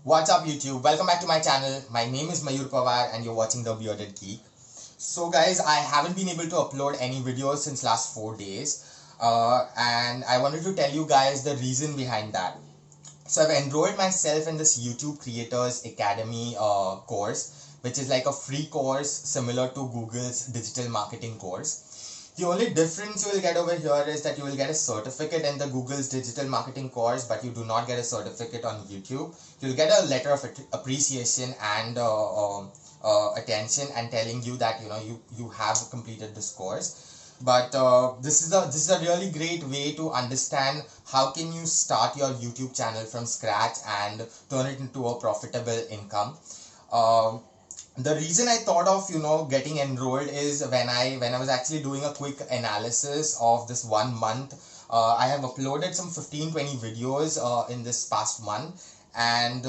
What's up YouTube? Welcome back to my channel. My name is Mayur Pawar and you're watching The Bearded Geek. So guys, I haven't been able to upload any videos since last 4 days and I wanted to tell you guys the reason behind that. So I've enrolled myself in this YouTube Creators Academy course, which is like a free course similar to Google's digital marketing course. The only difference you will get over here is that you will get a certificate in the Google's digital marketing course, but you do not get a certificate on YouTube. You'll get a letter of appreciation and attention and telling you that you have completed this course. But this is a really great way to understand how can you start your YouTube channel from scratch and turn it into a profitable income. Um the reason I thought of getting enrolled is when I was actually doing a quick analysis of this 1 month. I have uploaded some 15-20 videos in this past month, and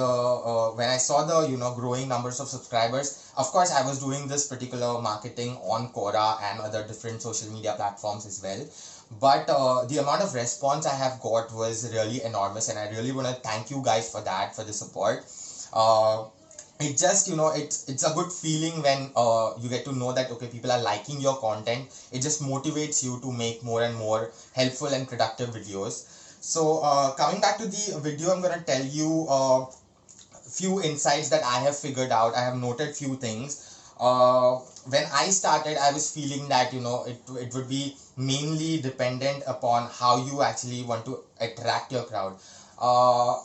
when I saw the growing numbers of subscribers, of course I was doing this particular marketing on Quora and other different social media platforms as well. But the amount of response I have got was really enormous, and I really want to thank you guys for that, for the support. uh, it just it's a good feeling when you get to know that okay, people are liking your content. It just motivates you to make more and more helpful and productive videos. So coming back to the video, I'm going to tell you few insights that I have figured out. I have noted few things. When I started, I was feeling that it would be mainly dependent upon how you actually want to attract your crowd.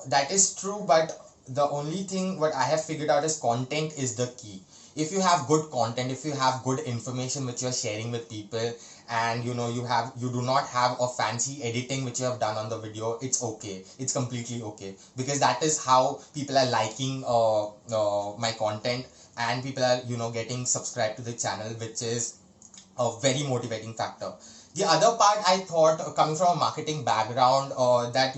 That is true, but the only thing what I have figured out is content is the key. If you have good content, if you have good information which you're sharing with people, and you do not have a fancy editing which you have done on the video, it's okay, it's completely okay, because that is how people are liking my content, and people are getting subscribed to the channel, which is a very motivating factor. The other part I thought, coming from a marketing background, that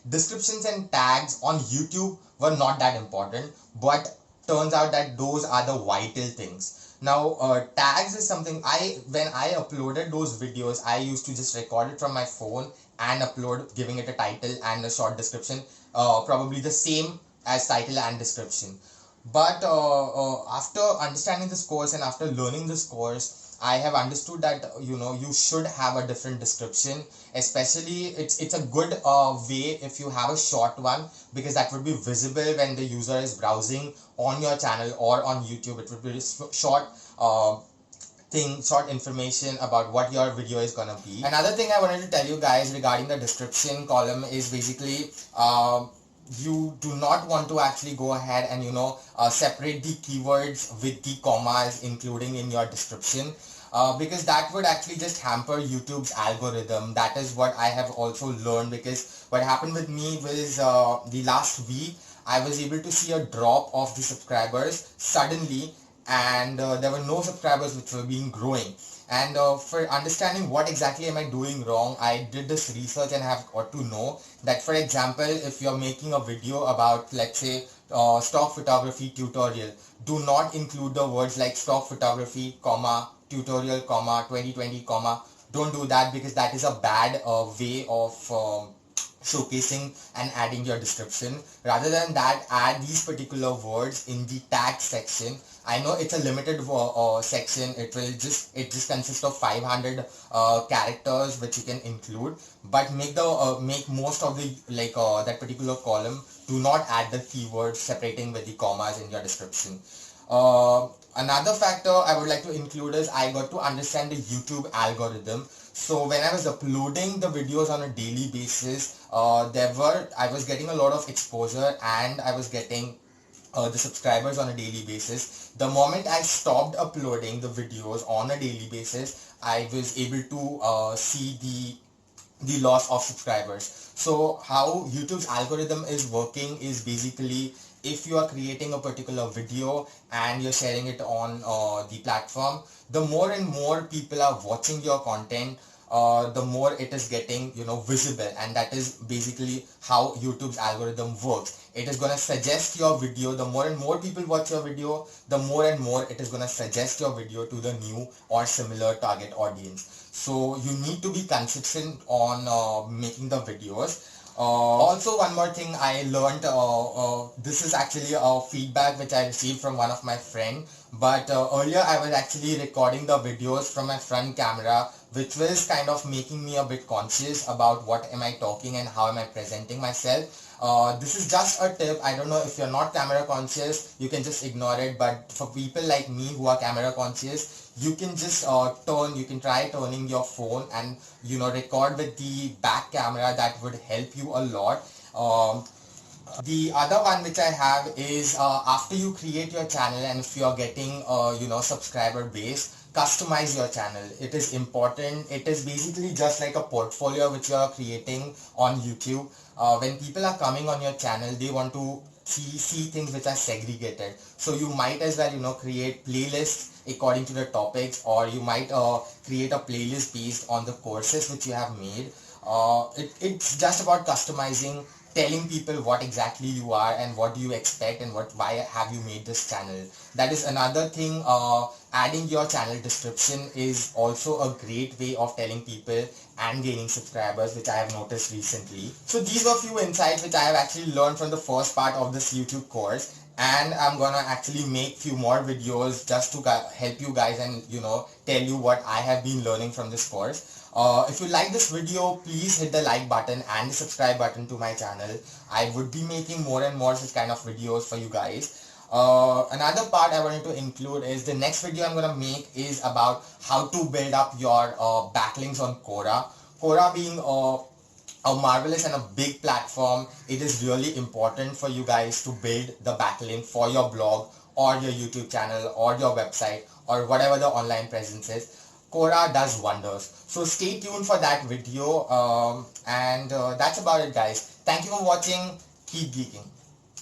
descriptions and tags on YouTube were not that important, but turns out that those are the vital things. Now, tags is something when I uploaded those videos, I used to just record it from my phone and upload, giving it a title and a short description, probably the same as title and description. But after understanding this course and after learning this course, I have understood that you should have a different description. Especially, it's a good way if you have a short one, because that would be visible when the user is browsing on your channel or on YouTube. It would be short short information about what your video is gonna be. Another thing I wanted to tell you guys regarding the description column is basically you do not want to actually go ahead and separate the keywords with the commas including in your description, because that would actually just hamper YouTube's algorithm. That is what I have also learned, because what happened with me was the last week I was able to see a drop of the subscribers suddenly, and there were no subscribers which were being growing. And for understanding what exactly am I doing wrong, I did this research and have got to know that, for example, if you're making a video about, let's say, stock photography tutorial, do not include the words like stock photography, comma, tutorial, comma, 2020, comma. Don't do that, because that is a bad way of showcasing and adding your description. Rather than that, add these particular words in the tag section. I know it's a limited section. It just consists of 500 characters which you can include, but make most of the that particular column. Do not add the keywords separating with the commas in your description. Another factor I would like to include is I got to understand the YouTube algorithm. So when I was uploading the videos on a daily basis, I was getting a lot of exposure, and I was getting the subscribers on a daily basis. The moment I stopped uploading the videos on a daily basis, I was able to see the loss of subscribers. So how YouTube's algorithm is working is basically, if you are creating a particular video and you're sharing it on the platform, the more and more people are watching your content, the more it is getting visible, and that is basically how YouTube's algorithm works. It is going to suggest your video. The more and more people watch your video, the more and more it is going to suggest your video to the new or similar target audience. So you need to be consistent on making the videos. Also, one more thing I learned, this is actually a feedback which I received from one of my friend. But earlier I was actually recording the videos from my front camera, which was kind of making me a bit conscious about what am I talking and how am I presenting myself. This is just a tip. I don't know if you're not camera conscious, you can just ignore it. But for people like me who are camera conscious, you can just you can try turning your phone and record with the back camera. That would help you a lot. The other one which I have is after you create your channel and if you're getting subscriber base, customize your channel. It is important. It is basically just like a portfolio which you are creating on YouTube. When people are coming on your channel, they want to see things which are segregated. So you might as well create playlists according to the topics, or you might create a playlist based on the courses which you have made. It's just about customizing, telling people what exactly you are and what do you expect and why have you made this channel. That is another thing. Adding your channel description is also a great way of telling people and gaining subscribers, which I have noticed recently. So these were few insights which I have actually learned from the first part of this YouTube course, and I'm gonna actually make few more videos just to help you guys and tell you what I have been learning from this course. If you like this video, please hit the like button and the subscribe button to my channel. I would be making more and more such kind of videos for you guys. Another part I wanted to include is the next video I'm gonna make is about how to build up your backlinks on Quora. Quora being a marvelous and a big platform, it is really important for you guys to build the backlink for your blog or your YouTube channel or your website or whatever the online presence is. Quora does wonders. So stay tuned for that video, and that's about it, guys. Thank you for watching. Keep geeking.